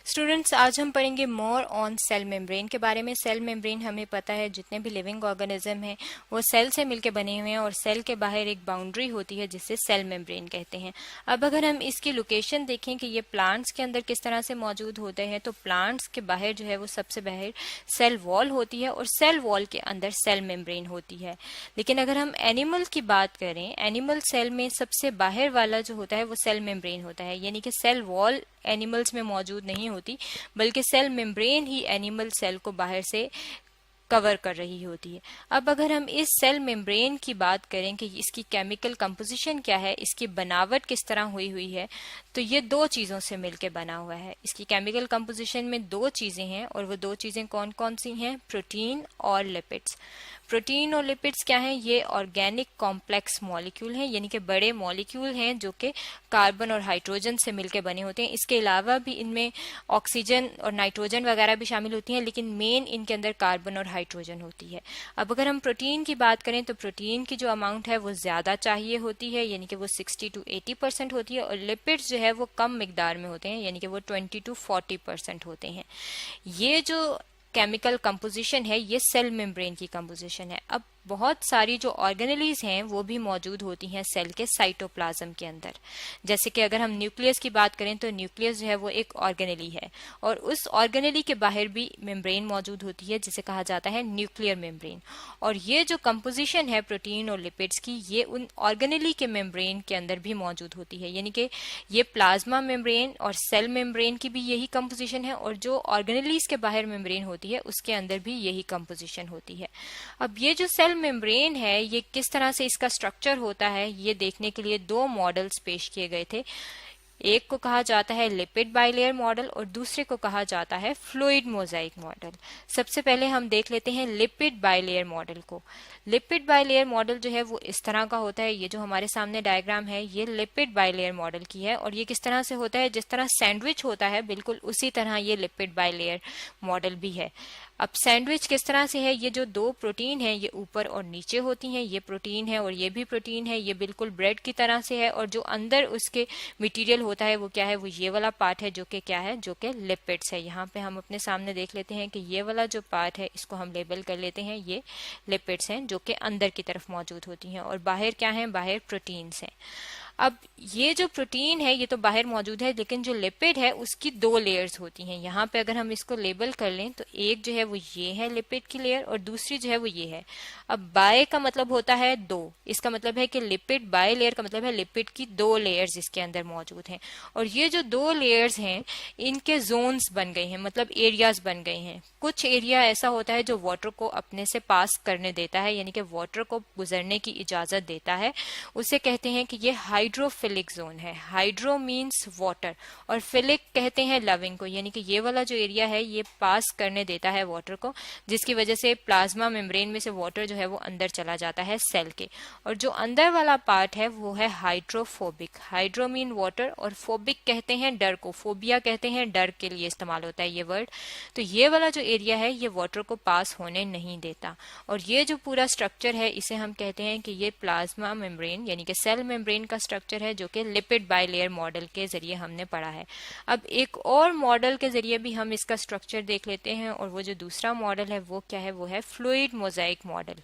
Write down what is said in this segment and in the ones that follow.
Students, आज हम पढ़ेंगे मोर ऑन सेल मेम्ब्रेन के बारे में। सेल मेम्ब्रेन हमें पता है जितने भी लिविंग ऑर्गेनिज्म हैं वो सेल से मिलकर बने हुए हैं और सेल के बाहर एक बाउंड्री होती है जिसे सेल मेम्ब्रेन कहते हैं। अब अगर हम इसकी लोकेशन देखें कि ये प्लांट्स के अंदर किस तरह से मौजूद होते हैं, तो प्लांट्स के बाहर जो है वो सबसे बाहर सेल वॉल होती है और सेल वॉल के अंदर सेल मेम्ब्रेन होती है। लेकिन अगर हम एनिमल की बात करें, एनिमल सेल में सबसे बाहर वाला जो होता है वो सेल मेम्ब्रेन होता है, यानी कि सेल वॉल एनिमल्स में मौजूद नहीं होती, बल्कि सेल मेम्ब्रेन ही एनिमल सेल को बाहर से कवर कर रही होती है। अब अगर हम इस सेल मेम्ब्रेन की बात करें कि इसकी केमिकल कंपोजिशन क्या है, इसकी बनावट किस तरह हुई हुई है, तो ये दो चीज़ों से मिलकर बना हुआ है। इसकी केमिकल कंपोजिशन में दो चीज़ें हैं और वो दो चीज़ें कौन कौन सी हैं? प्रोटीन और लिपिड्स। प्रोटीन और लिपिड्स क्या हैं? ये ऑर्गेनिक कॉम्प्लेक्स मॉलिक्यूल हैं, यानी कि बड़े मॉलिक्यूल हैं जो कि कार्बन और हाइड्रोजन से मिलकर बने होते हैं। इसके अलावा भी इनमें ऑक्सीजन और नाइट्रोजन वगैरह भी शामिल होती हैं, लेकिन मेन इनके अंदर कार्बन और हाइड्रोजन होती है। अब अगर हम प्रोटीन की बात करें तो प्रोटीन की जो अमाउंट है वो ज़्यादा चाहिए होती है, यानी कि वो 60 to 80% होती है, और लिपिड्स जो है वो कम मिकदार में होते हैं, यानी कि वो 20 to 40% होते हैं। ये जो केमिकल कंपोजिशन है ये सेल मेम्ब्रेन की कंपोजिशन है। अब बहुत सारी जो ऑर्गेनेलीज हैं वो भी मौजूद होती हैं सेल के साइटोप्लाज्म के अंदर। जैसे कि अगर हम न्यूक्लियस की बात करें तो न्यूक्लियस जो है वो एक ऑर्गेनेली है और उस ऑर्गेनेली के बाहर भी मेम्ब्रेन मौजूद होती है जिसे कहा जाता है न्यूक्लियर मेम्ब्रेन। और ये जो कंपोजिशन है प्रोटीन और लिपिड्स की, ये उन ऑर्गेनेली के मेम्ब्रेन के अंदर भी मौजूद होती है, यानी कि ये प्लाज्मा मेम्ब्रेन और सेल मेम्ब्रेन की भी यही कंपोजिशन है और जो ऑर्गेनेलीज के बाहर मेम्ब्रेन होती है उसके अंदर भी यही कंपोजिशन होती है। अब ये जो सेल मेम्ब्रेन है ये किस तरह से इसका स्ट्रक्चर होता है, ये देखने के लिए दो मॉडल्स पेश किए गए थे। एक को कहा जाता है लिपिड बाइलेयर मॉडल और दूसरे को कहा जाता है फ्लूइड मोजाइक मॉडल। सबसे पहले हम देख लेते हैं लिपिड बाइलेयर मॉडल को। लिपिड बाइलेयर मॉडल जो है वो इस तरह का होता है। ये जो हमारे सामने डायग्राम है ये लिपिड बाइलेयर मॉडल की है और ये किस तरह से होता है, जिस तरह सैंडविच होता है बिल्कुल उसी तरह ये लिपिड बाइलेयर मॉडल भी है। अब सैंडविच किस तरह से है, ये जो दो प्रोटीन है ये ऊपर और नीचे होती हैं, ये प्रोटीन है और ये भी प्रोटीन है, ये बिल्कुल ब्रेड की तरह से है, और जो अंदर उसके मटेरियल होता है वो क्या है, वो ये वाला पार्ट है जो कि क्या है, जो कि लिपिड्स है। यहाँ पे हम अपने सामने देख लेते हैं कि ये वाला जो पार्ट है इसको हम लेबल कर लेते हैं, ये लिपिड्स हैं जो कि अंदर की तरफ मौजूद होती हैं, और बाहर क्या है, बाहर प्रोटीन्स हैं। अब ये जो प्रोटीन है ये तो बाहर मौजूद है, लेकिन जो लिपिड है उसकी दो लेयर्स होती हैं। यहाँ पे अगर हम इसको लेबल कर लें तो एक जो है वो ये है लिपिड की लेयर और दूसरी जो है वो ये है। अब बाय का मतलब होता है दो, इसका मतलब है कि लिपिड बाय लेयर का मतलब है लिपिड की दो लेयर्स इसके अंदर मौजूद हैं, और ये जो दो लेयर्स हैं इनके जोन्स बन गए हैं, मतलब एरियाज बन गए हैं। कुछ एरिया ऐसा होता है जो वाटर को अपने से पास करने देता है, यानी कि वाटर को गुजरने की इजाजत देता है, उसे कहते हैं कि ये हाइड्रोफिलिक जोन है। हाइड्रो मीन्स वाटर और फिलिक कहते हैं लविंग को, यानी कि ये वाला जो एरिया है ये पास करने देता है वाटर को, जिसकी वजह से प्लाज्मा मेम्ब्रेन में से वाटर जो है वो अंदर चला जाता है सेल के। और जो अंदर वाला पार्ट है वो है हाइड्रोफोबिक। हाइड्रो मीन वाटर और फोबिक कहते हैं डर को, फोबिया कहते हैं डर के लिए इस्तेमाल होता है ये वर्ड। तो ये वाला जो एरिया है ये वाटर को पास होने नहीं देता, और ये जो पूरा स्ट्रक्चर है इसे हम कहते हैं कि ये प्लाज्मा मेम्ब्रेन यानी कि सेल मेम्ब्रेन का स्ट्रक्चर है जो कि लिपिड बाइलेयर मॉडल के जरिए हमने पढ़ा है। अब एक और मॉडल के जरिए भी हम इसका स्ट्रक्चर देख लेते हैं, और वो जो दूसरा मॉडल है वो क्या है, वो है fluid Mosaic model.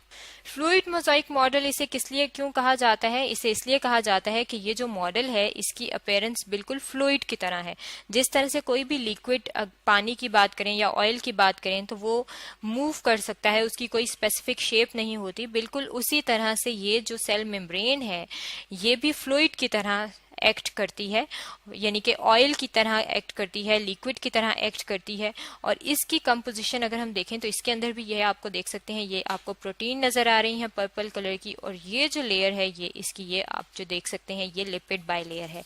Fluid Mosaic model इसे किस लिए क्यों कहा जाता है, इसे इसलिए कहा जाता है कि ये जो मॉडल है इसकी अपीयरेंस बिल्कुल फ्लूइड की तरह है। जिस तरह से कोई भी लिक्विड, पानी की बात करें या ऑयल की बात करें तो वो मूव कर सकता है, उसकी कोई स्पेसिफिक शेप नहीं होती, बिल्कुल उसी तरह से ये जो सेल मेम्ब्रेन है ये भी फ्लूइड की तरह एक्ट करती है, यानी कि ऑयल की तरह एक्ट करती है, लिक्विड की तरह एक्ट करती है। और इसकी कंपोजिशन अगर हम देखें तो इसके अंदर भी ये आपको देख सकते हैं, ये आपको प्रोटीन नजर आ रही है पर्पल कलर की, और ये जो लेयर है ये इसकी, ये आप जो देख सकते हैं ये लिपिड बाइलेयर है।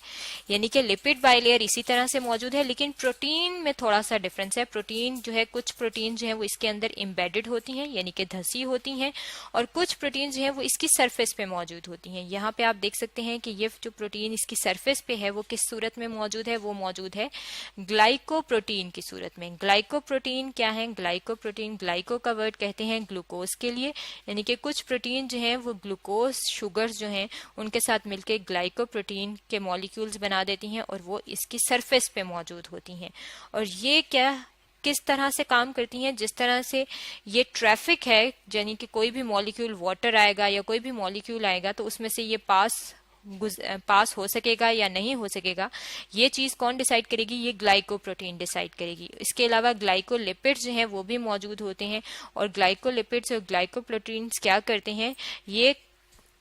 यानी कि लिपिड बाइलेयर इसी तरह से मौजूद है, लेकिन प्रोटीन में थोड़ा सा डिफरेंस है। प्रोटीन जो है, कुछ प्रोटीन जो है वो इसके अंदर एम्बेडेड होती हैं, यानी कि धसी होती हैं, और कुछ प्रोटीन जो है वो इसकी सरफेस पे मौजूद होती हैं। यहाँ पे आप देख सकते हैं कि ये जो प्रोटीन इसकी सरफेस पे है वो किस सूरत में मौजूद है, वो मौजूद है ग्लाइकोप्रोटीन की सूरत में। ग्लाइकोप्रोटीन क्या है? ग्लाइकोप्रोटीन, ग्लाइको का वर्ड कहते हैं ग्लूकोज के लिए, यानी कि कुछ प्रोटीन जो हैं वो ग्लूकोज शुगर्स जो हैं उनके साथ मिलकर ग्लाइकोप्रोटीन के मॉलिक्यूल्स बना देती हैं और वो इसकी सरफेस पे मौजूद होती हैं। और ये क्या किस तरह से काम करती हैं? जिस तरह से ये ट्रैफिक है, यानी कि कोई भी मॉलिक्यूल, वाटर आएगा या कोई भी मॉलिक्यूल आएगा तो उसमें से ये पास हो सकेगा या नहीं हो सकेगा, ये चीज कौन डिसाइड करेगी? ये ग्लाइकोप्रोटीन डिसाइड करेगी। इसके अलावा ग्लाइकोलिपिड्स जो हैं वो भी मौजूद होते हैं और ग्लाइकोलिपिड्स और ग्लाइकोप्रोटीन्स क्या करते हैं? ये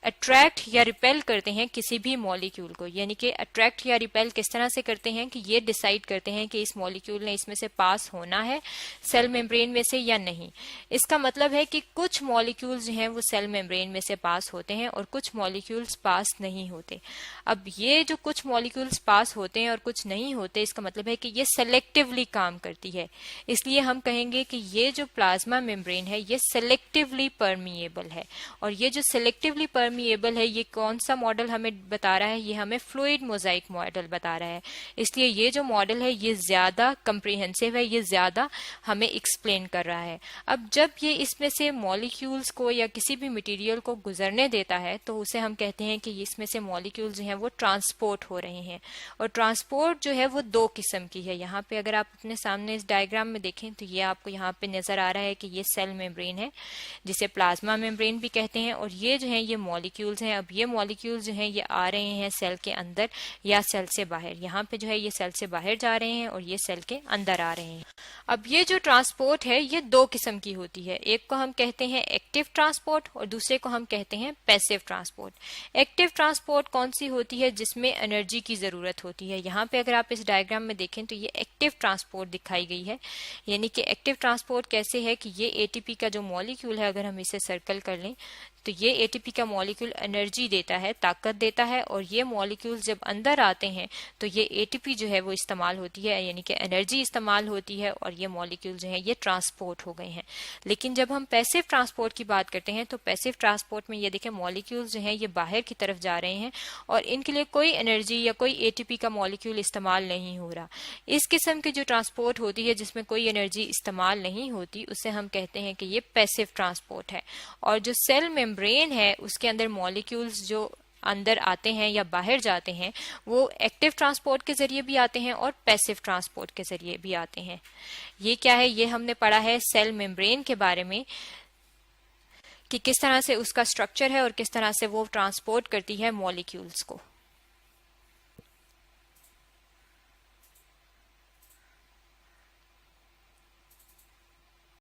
अट्रैक्ट या रिपेल करते हैं किसी भी मॉलिक्यूल को। यानी कि अट्रैक्ट या रिपेल किस तरह से करते हैं कि ये डिसाइड करते हैं कि इस मॉलिक्यूल ने इसमें से पास होना है सेल मेम्ब्रेन में से या नहीं। इसका मतलब है कि कुछ मॉलिक्यूल्स जो हैं वो सेल मेम्ब्रेन में से पास होते हैं और कुछ मॉलिक्यूल्स पास नहीं होते। अब ये जो कुछ मॉलिक्यूल्स पास होते हैं और कुछ नहीं होते, इसका मतलब है कि ये सेलेक्टिवली काम करती है। इसलिए हम कहेंगे कि ये जो प्लाज्मा मेम्ब्रेन है ये सेलेक्टिवली परमिएबल है। और ये जो सेलेक्टिवली परमिएबल है, ये कौन सा मॉडल हमें बता रहा है? ये हमें फ्लूइड मोजाइक मॉडल बता रहा है। इसलिए ये जो मॉडल है ये ज्यादा कंप्रिहेंसिव है, ये ज्यादा हमें एक्सप्लेन कर रहा है। अब जब ये इसमें से मॉलिक्यूल्स को या किसी भी मटेरियल को गुजरने देता है तो उसे हम कहते हैं कि इसमें से मॉलिक्यूल जो हैं वो ट्रांसपोर्ट हो रहे हैं। और ट्रांसपोर्ट जो है वो दो किस्म की है। यहाँ पे अगर आप अपने सामने इस डायग्राम में देखें तो ये आपको यहाँ पे नजर आ रहा है कि ये सेल मेम्ब्रेन है जिसे प्लाज्मा मेम्ब्रेन भी कहते हैं, और ये जो है ये मॉलिक्यूल्स हैं। अब ये मॉलिक्यूल्स जो हैं ये आ रहे हैं सेल के अंदर या सेल से बाहर। यहाँ पे जो है ये सेल से बाहर जा रहे हैं और ये सेल के अंदर आ रहे हैं। अब ये जो ट्रांसपोर्ट है ये दो किस्म की होती है। एक को हम कहते हैं एक्टिव ट्रांसपोर्ट और दूसरे को हम कहते हैं पैसिव ट्रांसपोर्ट। एक्टिव ट्रांसपोर्ट कौन सी होती है? जिसमें एनर्जी की जरूरत होती है। यहाँ पे अगर आप इस डायग्राम में देखें तो ये एक्टिव ट्रांसपोर्ट दिखाई गई है। यानी कि एक्टिव ट्रांसपोर्ट कैसे है कि ये एटीपी का जो मॉलिक्यूल है, अगर हम इसे सर्कल कर लें तो ये एटीपी का मॉलिक्यूल एनर्जी देता है, ताकत देता है, और ये मॉलिक्यूल जब अंदर आते हैं तो ये एटीपी जो है वो इस्तेमाल होती है, यानी कि एनर्जी इस्तेमाल होती है और ये मॉलिक्यूल जो है ये ट्रांसपोर्ट हो गए हैं। लेकिन जब हम पैसिव ट्रांसपोर्ट की बात करते हैं तो पैसिव ट्रांसपोर्ट में ये देखें मॉलिक्यूल्स जो हैं ये बाहर की तरफ जा रहे हैं और इनके लिए कोई एनर्जी या कोई एटीपी का मॉलिक्यूल इस्तेमाल नहीं हो रहा। इस किस्म की जो ट्रांसपोर्ट होती है जिसमें कोई एनर्जी इस्तेमाल नहीं होती उसे हम कहते हैं कि ये पैसिव ट्रांसपोर्ट है। और जो सेल मेम्ब्रेन है उसके अंदर मॉलिक्यूल्स जो अंदर आते हैं या बाहर जाते हैं वो एक्टिव ट्रांसपोर्ट के जरिए भी आते हैं और पैसिव ट्रांसपोर्ट के जरिए भी आते हैं। ये क्या है? ये हमने पढ़ा है सेल मेम्ब्रेन के बारे में कि किस तरह से उसका स्ट्रक्चर है और किस तरह से वो ट्रांसपोर्ट करती है मॉलिक्यूल्स को।